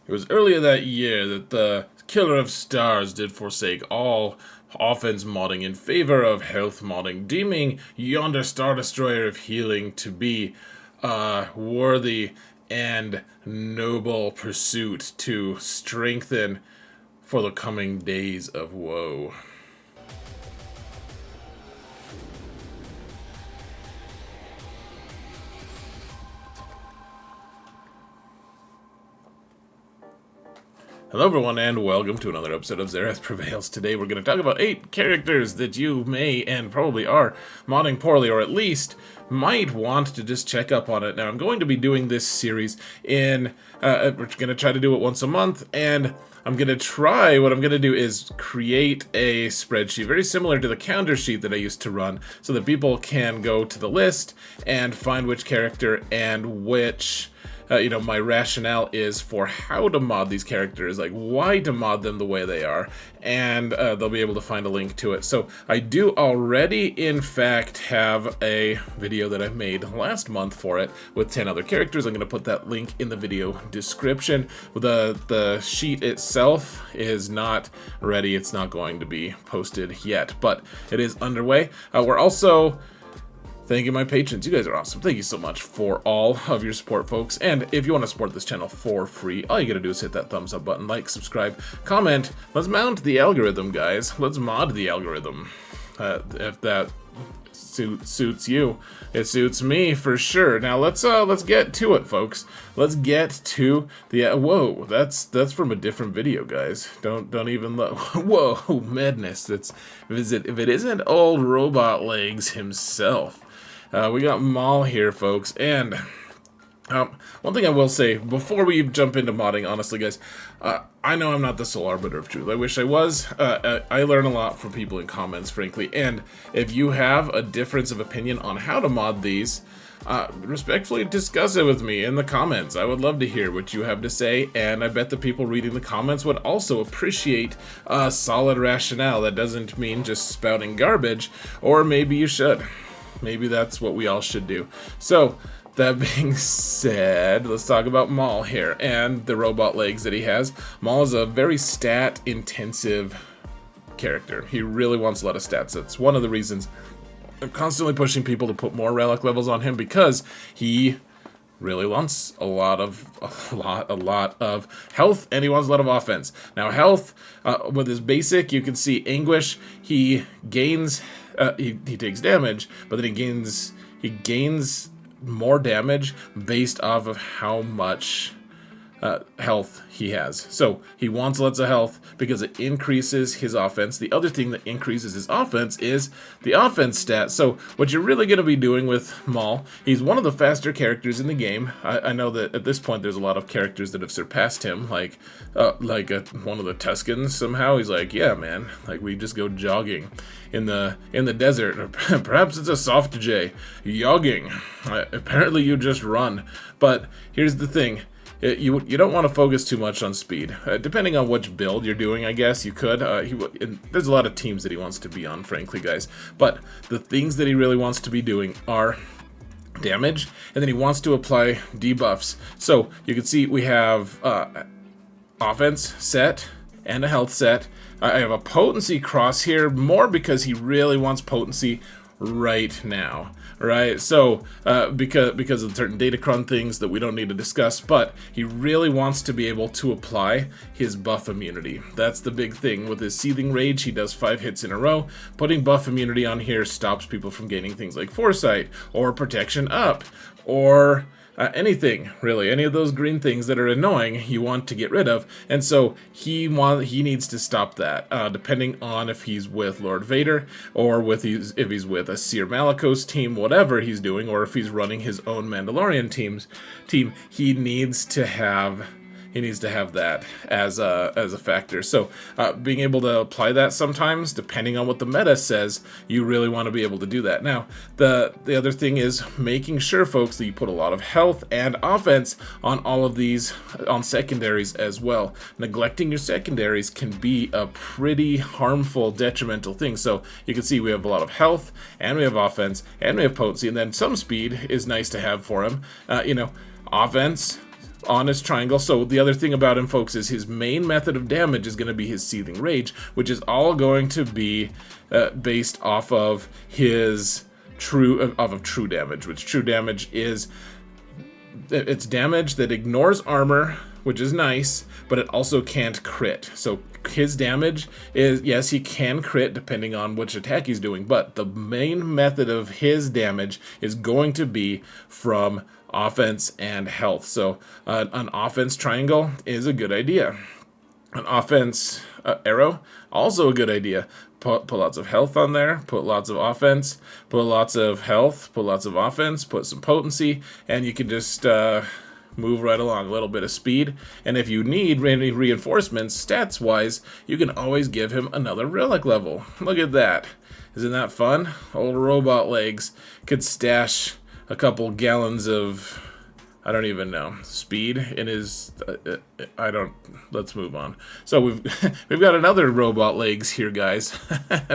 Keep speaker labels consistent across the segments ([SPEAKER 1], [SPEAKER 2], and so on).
[SPEAKER 1] It was earlier that year that the Killer of Stars did forsake all offense modding in favor of health modding, deeming yonder Star Destroyer of Healing to be a worthy and noble pursuit to strengthen for the coming days of woe. Hello everyone and welcome to another episode of Zareth Prevails. Today we're going to talk about 8 characters that you may and probably are modding poorly, or at least might want to just check up on it. Now I'm going to be doing this series in, we're going to try to do it once a month, and what I'm going to do is create a spreadsheet very similar to the counter sheet that I used to run, so that people can go to the list and find which character and which my rationale is for how to mod these characters, like why to mod them the way they are, and they'll be able to find a link to it. So I do already, in fact, have a video that I made last month for it with 10 other characters. I'm going to put that link in the video description. The sheet itself is not ready. It's not going to be posted yet, but it is underway. We're also thank you, my patrons. You guys are awesome. Thank you so much for all of your support, folks. And if you want to support this channel for free, all you gotta do is hit that thumbs up button, like, subscribe, comment. Let's mount the algorithm, guys. Let's mod the algorithm. If that suits you, it suits me for sure. Now let's get to it, folks. Let's get to the whoa. That's from a different video, guys. Don't even look. Whoa, madness. If it isn't old Robot Legs himself. We got Maul here, folks, and one thing I will say before we jump into modding, honestly, guys, I know I'm not the sole arbiter of truth. I wish I was. I learn a lot from people in comments, frankly, and if you have a difference of opinion on how to mod these, respectfully discuss it with me in the comments. I would love to hear what you have to say, and I bet the people reading the comments would also appreciate a solid rationale that doesn't mean just spouting garbage, or maybe you should. Maybe that's what we all should do. So, that being said, let's talk about Maul here and the robot legs that he has. Maul is a very stat-intensive character. He really wants a lot of stats. That's one of the reasons I'm constantly pushing people to put more relic levels on him, because he really wants a lot of health, and he wants a lot of offense. Now, health, with his basic, you can see Anguish. He gains, he takes damage, but then he gains more damage based off of how much health he has. So he wants lots of health because it increases his offense. The other thing that increases his offense is the offense stat. So what you're really going to be doing with Maul, he's one of the faster characters in the game. I know that at this point there's a lot of characters that have surpassed him, like one of the Tuscans somehow. He's like, yeah, man, like we just go jogging in the desert, or perhaps it's a soft J, jogging. Apparently you just run. But here's the thing. You don't want to focus too much on speed. Depending on which build you're doing, I guess you could. There's a lot of teams that he wants to be on, frankly, guys. But the things that he really wants to be doing are damage, and then he wants to apply debuffs. So you can see we have offense set and a health set. I have a potency cross here, more because he really wants potency right now, right? So because of certain datacron things that we don't need to discuss, but he really wants to be able to apply his buff immunity. That's the big thing. With his Seething Rage, he does 5 hits in a row. Putting buff immunity on here stops people from gaining things like Foresight or Protection Up, or anything, really. Any of those green things that are annoying, you want to get rid of. And so he needs to stop that, depending on if he's with Lord Vader, or if he's with a Seer Malicos team, whatever he's doing, or if he's running his own Mandalorian team, he needs to have that as a factor. So being able to apply that sometimes, depending on what the meta says, you really want to be able to do that. Now, the other thing is making sure, folks, that you put a lot of health and offense on all of these, on secondaries as well. Neglecting your secondaries can be a pretty harmful, detrimental thing. So you can see we have a lot of health, and we have offense, and we have potency, and then some speed is nice to have for him. Offense, on his triangle. So the other thing about him, folks, is his main method of damage is going to be his Seething Rage, which is all going to be based off of his true damage, which true damage is it's damage that ignores armor, which is nice, but it also can't crit. So his damage is, yes, he can crit depending on which attack he's doing, but the main method of his damage is going to be from offense and health. So an offense triangle is a good idea. An offense arrow, also a good idea. Put lots of health on there, put lots of offense, put lots of health, put lots of offense, put some potency, and you can just move right along. A little bit of speed, and if you need any reinforcements stats-wise, you can always give him another relic level. Look at that. Isn't that fun? Old robot legs could stash a couple gallons of, I don't even know, speed in his, let's move on. So we've got another robot legs here, guys.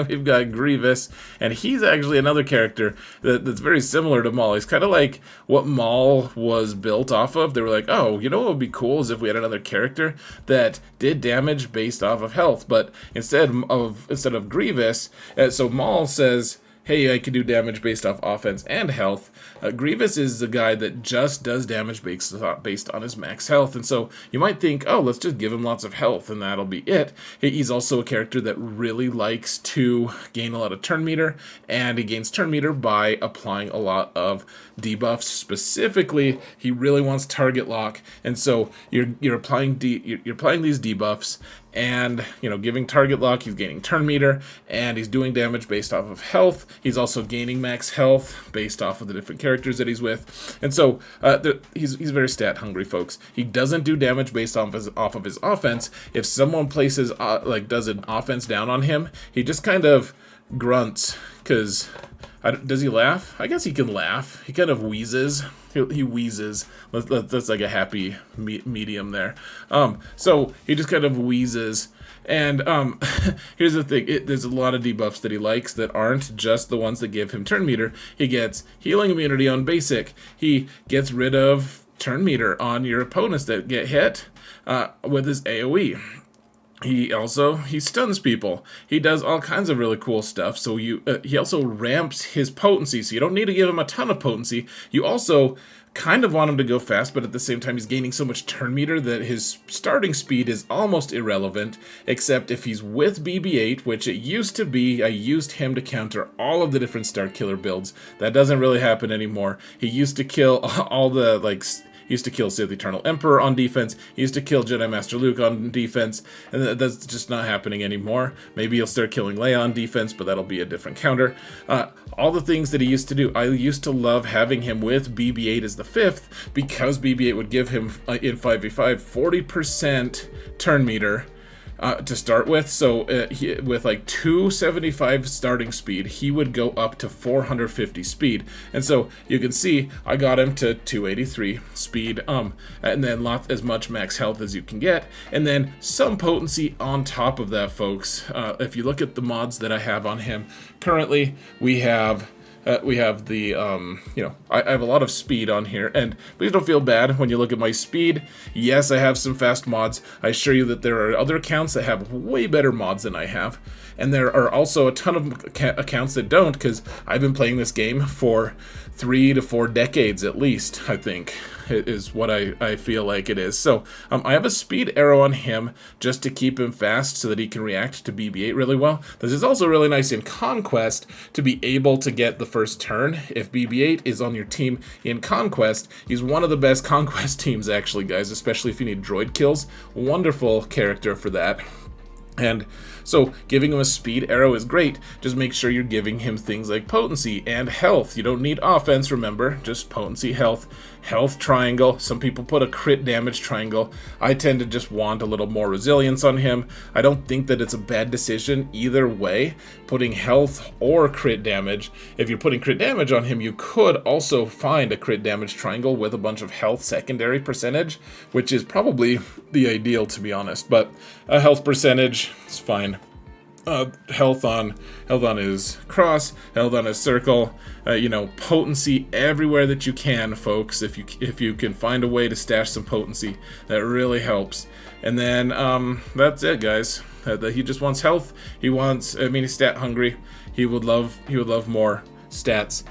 [SPEAKER 1] We've got Grievous, and he's actually another character that's very similar to Maul. He's kind of like what Maul was built off of. They were like, oh, you know what would be cool is if we had another character that did damage based off of health, but instead of Grievous, so Maul says, hey, I can do damage based off offense and health. Grievous is the guy that just does damage based on his max health. And so you might think, oh, let's just give him lots of health and that'll be it. He's also a character that really likes to gain a lot of turn meter, and he gains turn meter by applying a lot of debuffs. Specifically, he really wants target lock, and so you're applying these debuffs, and giving target lock, he's gaining turn meter, and he's doing damage based off of health. He's also gaining max health based off of the different characters that he's with, and so he's very stat hungry, folks. He doesn't do damage based off of his offense. If someone places does an offense down on him, he just kind of grunts, because does he laugh? I guess he can laugh. He kind of wheezes. He wheezes. That's like a happy medium there. So he just kind of wheezes. And here's the thing. There's a lot of debuffs that he likes that aren't just the ones that give him turn meter. He gets healing immunity on basic. He gets rid of turn meter on your opponents that get hit with his AoE. He stuns people. He does all kinds of really cool stuff. So he also ramps his potency. So you don't need to give him a ton of potency. You also kind of want him to go fast, but at the same time he's gaining so much turn meter that his starting speed is almost irrelevant, except if he's with BB-8, which it used to be. I used him to counter all of the different Starkiller builds. That doesn't really happen anymore. He used to kill all the, he used to kill Sith Eternal Emperor on defense. He used to kill Jedi Master Luke on defense, and that's just not happening anymore. Maybe he'll start killing Leia on defense, but that'll be a different counter. All the things that he used to do, I used to love having him with BB-8 as the 5th, because BB-8 would give him, in 5v5, 40% turn meter to start with. So with like 275 starting speed, he would go up to 450 speed. And so you can see I got him to 283 speed, and then as much max health as you can get, and then some potency on top of that, folks. If you look at the mods that I have on him currently, we have the, I have a lot of speed on here, and please don't feel bad when you look at my speed. Yes, I have some fast mods. I assure you that there are other accounts that have way better mods than I have, and there are also a ton of accounts that don't, because I've been playing this game for 3 to 4 decades at least, I think, is what I feel like it is. So I have a speed arrow on him just to keep him fast so that he can react to BB-8 really well. This is also really nice in Conquest to be able to get the first turn. If BB-8 is on your team in Conquest, he's one of the best Conquest teams actually, guys, especially if you need droid kills. Wonderful character for that. And so giving him a speed arrow is great. Just make sure you're giving him things like potency and health. You don't need offense, remember, just potency, health triangle. Some people put a crit damage triangle. I tend to just want a little more resilience on him. I don't think that it's a bad decision either way, putting health or crit damage. If you're putting crit damage on him, you could also find a crit damage triangle with a bunch of health secondary percentage, which is probably the ideal, to be honest, but a health percentage is fine. health on his cross, health on his circle, potency everywhere that you can, folks. If you can find a way to stash some potency, that really helps. And then that's it, guys. He just wants health. He's stat hungry. He would love more stats.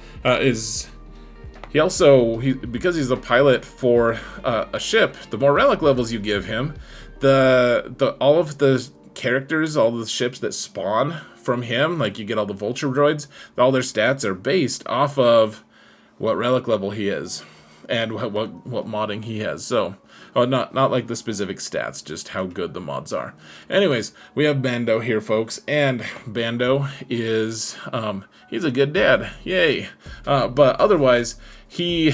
[SPEAKER 1] Because he's a pilot for a ship, the more relic levels you give him, all of the characters, all the ships that spawn from him, like you get all the vulture droids, all their stats are based off of what relic level he is and what modding he has. So, not like the specific stats, just how good the mods are. Anyways, we have Bando here, folks, and Bando is he's a good dad, yay. But otherwise, he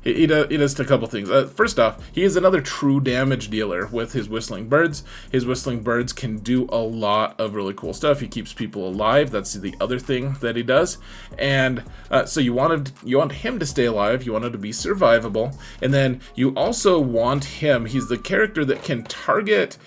[SPEAKER 1] does a couple things. First off, he is another true damage dealer with his Whistling Birds. His Whistling Birds can do a lot of really cool stuff. He keeps people alive. That's the other thing that he does. And so you want him to stay alive. You want him to be survivable. And then you also want him. He's the character that can target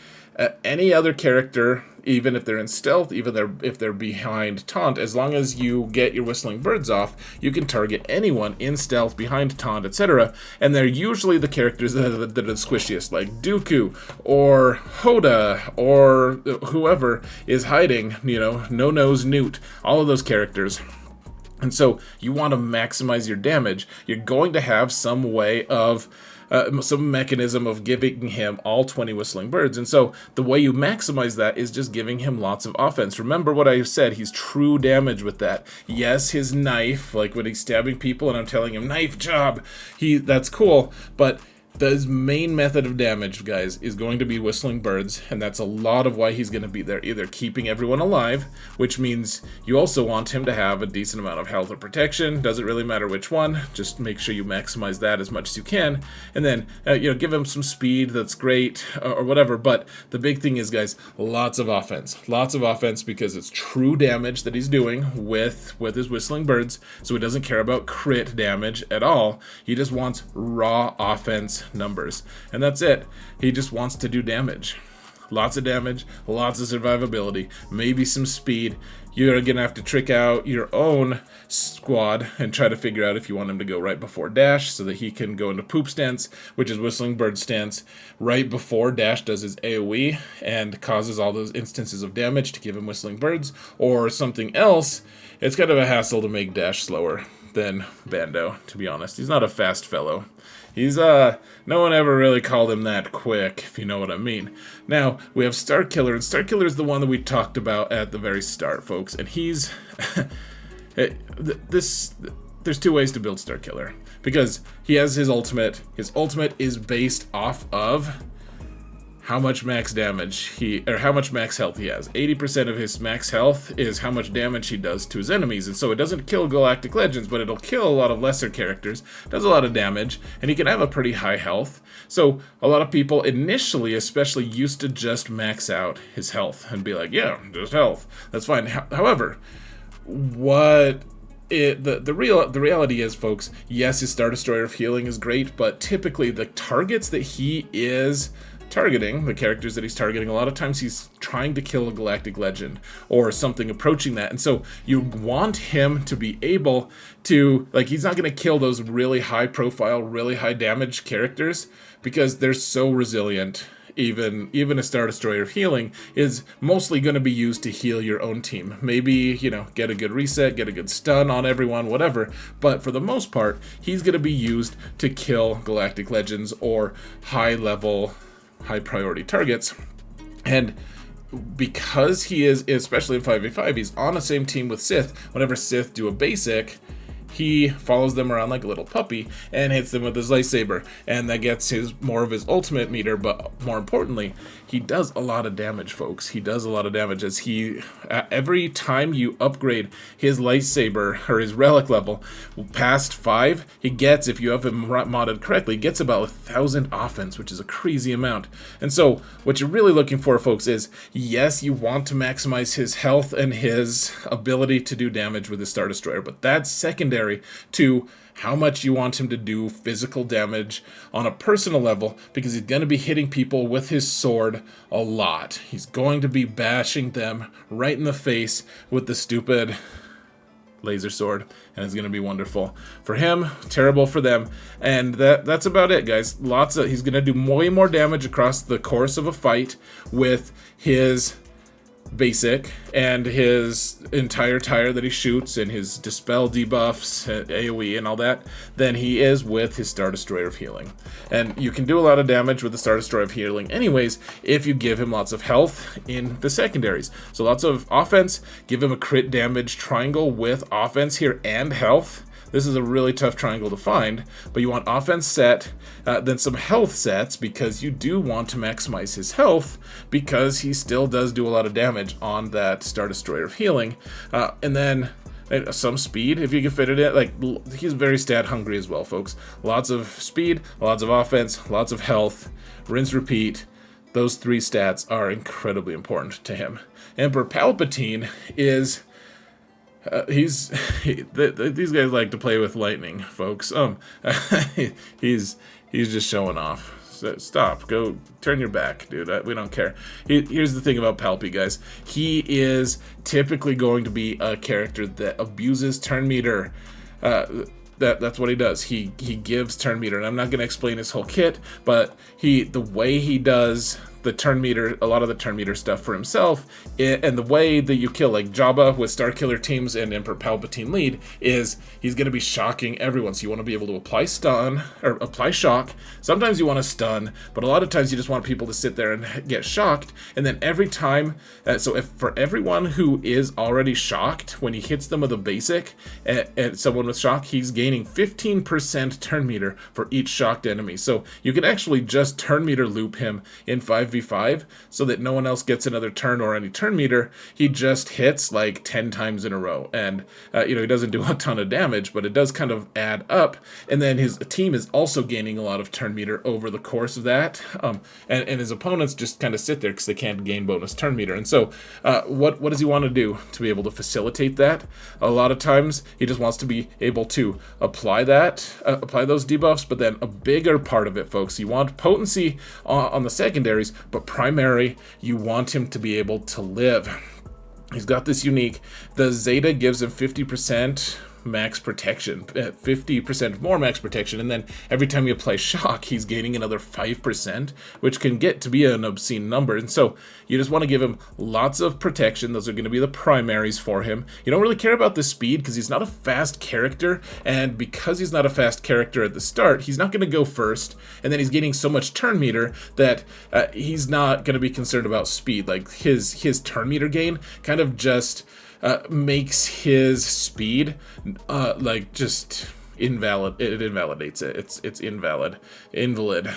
[SPEAKER 1] any other character, even if they're in stealth, even if they're behind taunt. As long as you get your Whistling Birds off, you can target anyone in stealth, behind taunt, etc. And they're usually the characters that are the squishiest, like Dooku or Hoda or whoever is hiding, No-Nose Newt, all of those characters. And so you want to maximize your damage. You're going to have some way of some mechanism of giving him all 20 Whistling Birds. And so the way you maximize that is just giving him lots of offense. Remember what I said, he's true damage with that. Yes, his knife, like when he's stabbing people and I'm telling him, knife job, that's cool, but his main method of damage, guys, is going to be Whistling Birds, and that's a lot of why he's going to be there, either keeping everyone alive, which means you also want him to have a decent amount of health or protection. Doesn't really matter which one, just make sure you maximize that as much as you can, and then give him some speed, that's great, or whatever. But the big thing is, guys, lots of offense because it's true damage that he's doing with his Whistling Birds, so he doesn't care about crit damage at all. He just wants raw offense numbers, and that's it. He just wants to do damage. Lots of damage, lots of survivability, maybe some speed. You're gonna have to trick out your own squad and try to figure out if you want him to go right before dash so that he can go into poop stance, which is Whistling Bird stance, right before dash does his AoE and causes all those instances of damage to give him Whistling Birds, or something else. It's kind of a hassle to make dash slower than Bando, to be honest. He's not a fast fellow. He's, no one ever really called him that quick, if you know what I mean. Now, we have Starkiller, and Starkiller is the one that we talked about at the very start, folks, and he's, there's two ways to build Starkiller, because he has his ultimate. His ultimate is based off of how much max damage how much max health he has. 80% of his max health is how much damage he does to his enemies, and so it doesn't kill Galactic Legends, but it'll kill a lot of lesser characters, does a lot of damage, and he can have a pretty high health. So a lot of people initially especially used to just max out his health and be like, yeah, just health, that's fine. However, the reality is, folks, yes, his Star Destroyer of healing is great, but typically the targets that he is targeting, the characters that he's targeting, a lot of times he's trying to kill a Galactic Legend or something approaching that. And so you want him to be able to, like, he's not going to kill those really high profile, really high damage characters because they're so resilient. Even a Star Destroyer of healing is mostly going to be used to heal your own team. Maybe, get a good reset, get a good stun on everyone, whatever. But for the most part, he's going to be used to kill Galactic Legends or high priority targets. And because he is, especially in 5v5, he's on the same team with Sith. Whenever Sith do a basic, he follows them around like a little puppy and hits them with his lightsaber, and that gets more of his ultimate meter. But more importantly, he does a lot of damage, folks. He does a lot of damage as every time you upgrade his lightsaber or his relic level past 5, he gets, if you have him modded correctly, gets about 1,000 offense, which is a crazy amount. And so what you're really looking for, folks, is yes, you want to maximize his health and his ability to do damage with his Star Destroyer, but that's secondary secondary to how much you want him to do physical damage on a personal level, because he's going to be hitting people with his sword a lot. He's going to be bashing them right in the face with the stupid laser sword, and it's going to be wonderful for him, terrible for them, and that's about it, guys. He's going to do way more damage across the course of a fight with his basic and his entire tire that he shoots and his dispel debuffs, AoE and all that, than he is with his Star Destroyer of Healing. And you can do a lot of damage with the Star Destroyer of Healing anyways if you give him lots of health in the secondaries. So lots of offense, give him a crit damage triangle with offense here and health. This is a really tough triangle to find, but you want offense set, then some health sets, because you do want to maximize his health, because he still does do a lot of damage on that Star Destroyer of Healing, and then some speed if you can fit it in. Like, he's very stat hungry as well, folks. Lots of speed, lots of offense, lots of health, rinse, repeat. Those three stats are incredibly important to him. Emperor Palpatine is... these guys like to play with lightning, folks. He's just showing off. So stop. Go turn your back, dude. We don't care. Here's the thing about Palpy, guys. He is typically going to be a character that abuses turn meter. That's what he does. He gives turn meter, and I'm not going to explain his whole kit, but the way he does the turn meter, a lot of the turn meter stuff for himself, and the way that you kill, like Jabba with Starkiller teams and Emperor Palpatine lead, is he's going to be shocking everyone. So you want to be able to apply stun, or apply shock. Sometimes you want to stun, but a lot of times you just want people to sit there and get shocked, and then every time, so if for everyone who is already shocked, when he hits them with a basic, and someone with shock, he's gaining 15% turn meter for each shocked enemy. So you can actually just turn meter loop him in 5v5, so that no one else gets another turn or any turn meter. He just hits like 10 times in a row, and he doesn't do a ton of damage, but it does kind of add up. And then his team is also gaining a lot of turn meter over the course of that, and his opponents just kind of sit there because they can't gain bonus turn meter. And so what does he want to do to be able to facilitate that? A lot of times he just wants to be able to apply those debuffs, but then a bigger part of it, folks, you want potency on the secondaries, but primary, you want him to be able to live. He's got this unique, the Zeta gives him 50% max protection, 50% more max protection, and then every time you apply shock, he's gaining another 5%, which can get to be an obscene number. And so you just want to give him lots of protection. Those are going to be the primaries for him. You don't really care about the speed because he's not a fast character, and because he's not a fast character at the start, he's not going to go first, and then he's getting so much turn meter that he's not going to be concerned about speed. Like his turn meter gain kind of just makes his speed like just invalid. It invalidates it. It's invalid, invalid,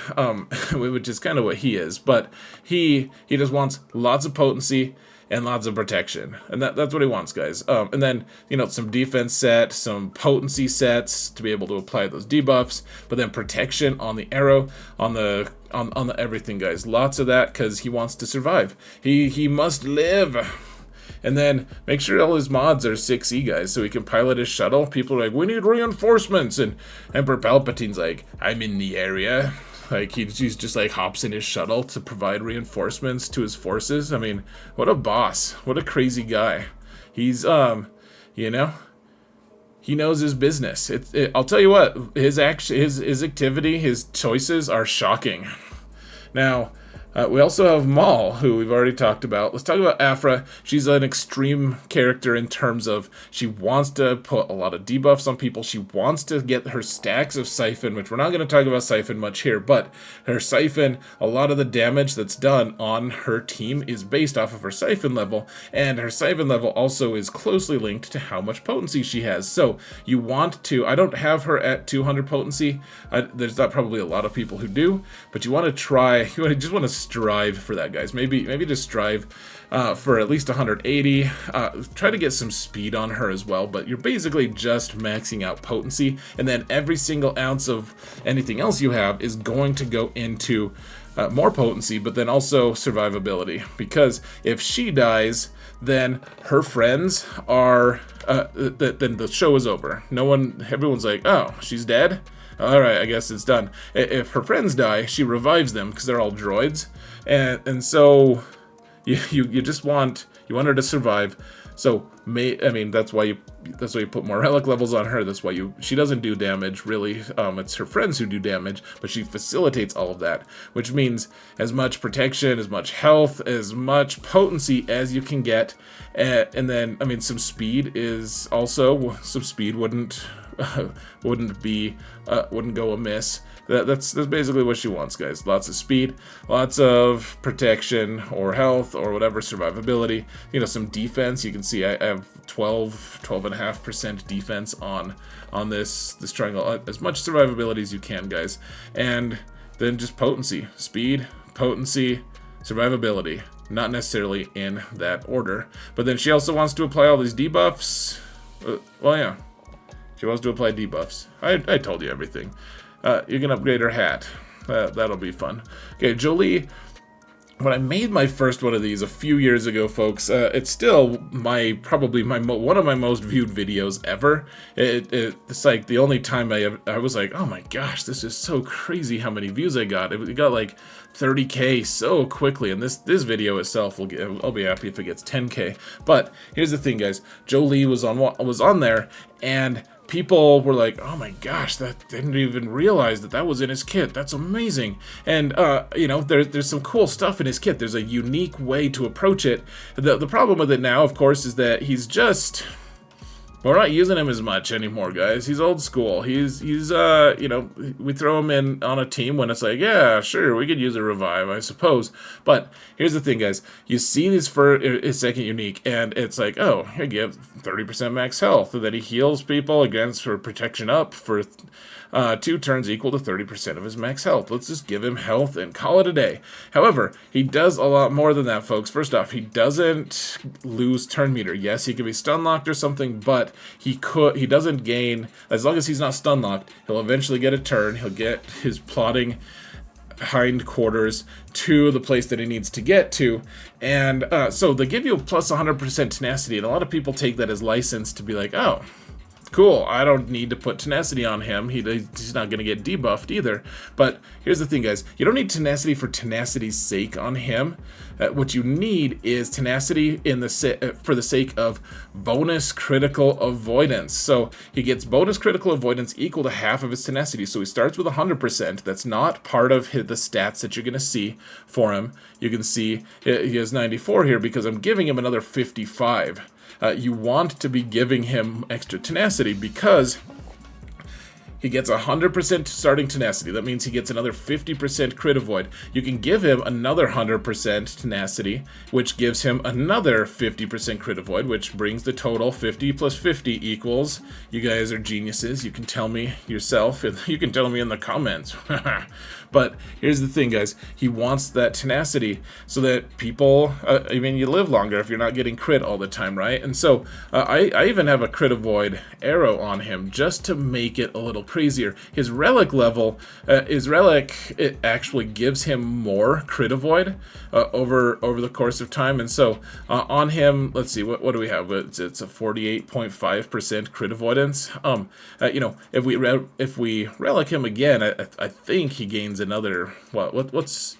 [SPEAKER 1] which is kind of what he is. But he just wants lots of potency and lots of protection, and that's what he wants, guys. And then some defense set, some potency sets to be able to apply those debuffs, but then protection on the arrow, on the everything, guys. Lots of that because he wants to survive. He must live. And then make sure all his mods are 6E, guys, so he can pilot his shuttle. People are like, we need reinforcements, and Emperor Palpatine's like, I'm in the area. Like, he's just like hops in his shuttle to provide reinforcements to his forces. I mean, what a boss. What a crazy guy. He's, he knows his business. I'll tell you what, his activity, his choices are shocking. Now, we also have Maul, who we've already talked about. Let's talk about Aphra. She's an extreme character in terms of she wants to put a lot of debuffs on people. She wants to get her stacks of Siphon, which we're not going to talk about Siphon much here, but her Siphon, a lot of the damage that's done on her team is based off of her Siphon level, and her Siphon level also is closely linked to how much potency she has. So you want to, I don't have her at 200 potency. There's not probably a lot of people who do, but you want to try, just want to strive for that, guys. Maybe just strive for at least 180. Try to get some speed on her as well, but you're basically just maxing out potency, and then every single ounce of anything else you have is going to go into more potency, but then also survivability. Because if she dies, then her friends are, then the show is over. Everyone's like, oh, she's dead? Alright, I guess it's done. If her friends die, she revives them, because they're all droids. And so, you just want her to survive. So, that's why you put more relic levels on her. That's why she doesn't do damage, really. It's her friends who do damage, but she facilitates all of that, which means as much protection, as much health, as much potency as you can get. And then, some speed is also, some speed wouldn't go amiss. That's basically what she wants, guys. Lots of speed, lots of protection or health or whatever, survivability. Some defense. You can see I have 12.5% defense on this triangle. As much survivability as you can, guys. And then just potency, speed, potency, survivability. Not necessarily in that order. But then she also wants to apply all these debuffs. Yeah. She wants to apply debuffs. I told you everything. You can upgrade her hat. That'll be fun. Okay, Jolee. When I made my first one of these a few years ago, folks, it's still probably one of my most viewed videos ever. It's like the only time I was like, oh my gosh, this is so crazy how many views I got. It got like 30K so quickly, and this video itself I'll be happy if it gets 10K. But here's the thing, guys. Jolee was on there, and people were like, oh my gosh, that didn't even realize that was in his kit. That's amazing. And, there's some cool stuff in his kit. There's a unique way to approach it. The problem with it now, of course, is that we're not using him as much anymore, guys. He's old school. He's we throw him in on a team when it's like, yeah, sure, we could use a revive, I suppose. But here's the thing, guys. You see this for his second unique, and it's like, oh, he gives 30% max health, and then he heals people against for protection up for 2 turns equal to 30% of his max health. Let's just give him health and call it a day. However, he does a lot more than that, folks. First off, he doesn't lose turn meter. Yes, he can be stun locked or something, but he doesn't gain, as long as he's not stun locked, he'll eventually get a turn. He'll get his plotting hindquarters to the place that he needs to get to, and so they give you a plus 100% tenacity, and a lot of people take that as license to be like, oh, cool, I don't need to put tenacity on him. He's not going to get debuffed either. But here's the thing, guys. You don't need tenacity for tenacity's sake on him. What you need is tenacity for the sake of bonus critical avoidance. So he gets bonus critical avoidance equal to half of his tenacity. So he starts with 100%. That's not part of the stats that you're going to see for him. You can see he has 94 here because I'm giving him another 55. You want to be giving him extra tenacity because he gets 100% starting tenacity. That means he gets another 50% crit avoid. You can give him another 100% tenacity, which gives him another 50% crit avoid, which brings the total 50 plus 50 equals. You guys are geniuses. You can tell me yourself. You can tell me in the comments. But here's the thing, guys. He wants that tenacity so that people, you live longer if you're not getting crit all the time, right? And so I even have a crit avoid arrow on him just to make it a little crazier. His relic level, it actually gives him more crit avoid over the course of time. And so on him, let's see, what do we have? It's a 48.5% crit avoidance. If we relic him again, I think he gains another, what's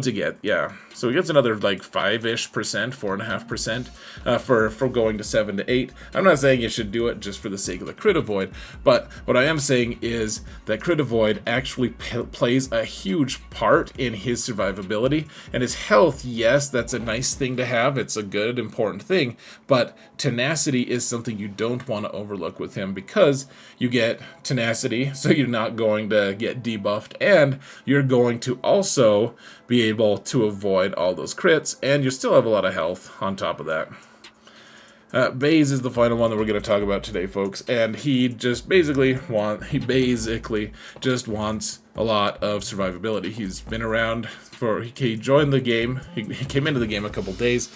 [SPEAKER 1] he get? Yeah, so he gets another like 5-ish percent, 4.5% for going to 7 to 8. I'm not saying you should do it just for the sake of the crit avoid, but what I am saying is that crit avoid actually plays a huge part in his survivability and his health. Yes, that's a nice thing to have. It's a good, important thing, but tenacity is something you don't want to overlook with him because you get tenacity, so you're not going to get debuffed, and you're going to also be able to avoid all those crits, and you still have a lot of health on top of that. Baze is the final one that we're going to talk about today, folks, and he basically just wants a lot of survivability. He's been around he joined the game, he came into the game a couple days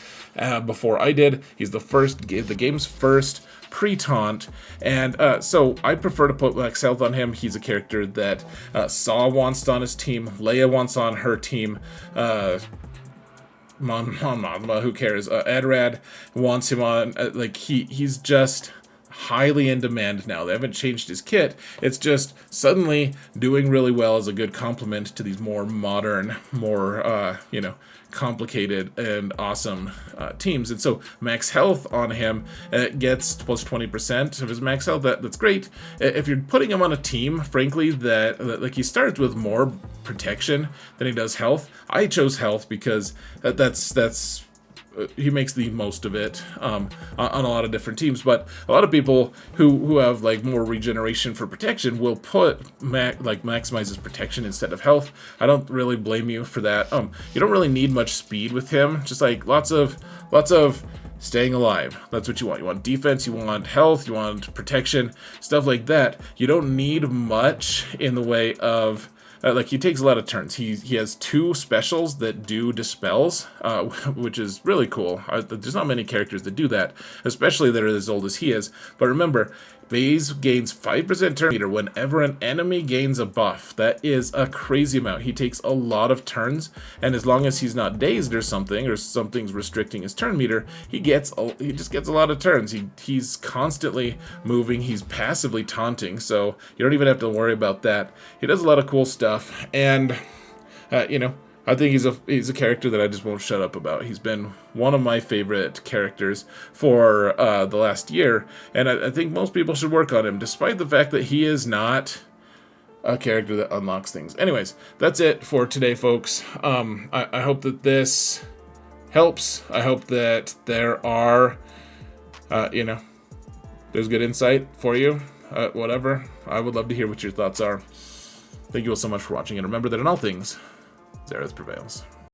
[SPEAKER 1] before I did. He's the game's first pre-taunt, and so I prefer to put max health on him. He's a character that Saw wants on his team, Leia wants on her team, who cares? Adrad wants him on. Like he's just highly in demand now. They haven't changed his kit. It's just suddenly doing really well as a good complement to these more modern, more complicated and awesome teams. And so max health on him gets plus 20% of his max health. That's great. If you're putting him on a team, frankly, that like he starts with more protection than he does health. I chose health because that's he makes the most of it on a lot of different teams. But a lot of people who have like more regeneration for protection will put maximizes protection instead of health. I don't really blame you for that. You don't really need much speed with him. Just like lots of staying alive. That's what you want. You want defense, you want health, you want protection, stuff like that. You don't need much in the way of like he takes a lot of turns. He has 2 specials that do dispels, which is really cool. There's not many characters that do that, especially that are as old as he is. But remember, Baze gains 5% turn meter whenever an enemy gains a buff. That is a crazy amount. He takes a lot of turns, and as long as he's not dazed or something's restricting his turn meter, he just gets a lot of turns. He's constantly moving. He's passively taunting, so you don't even have to worry about that. He does a lot of cool stuff, and I think he's a character that I just won't shut up about. He's been one of my favorite characters for the last year, and I think most people should work on him, despite the fact that he is not a character that unlocks things. Anyways, that's it for today, folks. I hope that this helps. I hope that there are, there's good insight for you. Whatever. I would love to hear what your thoughts are. Thank you all so much for watching, and remember that in all things, Xaereth prevails.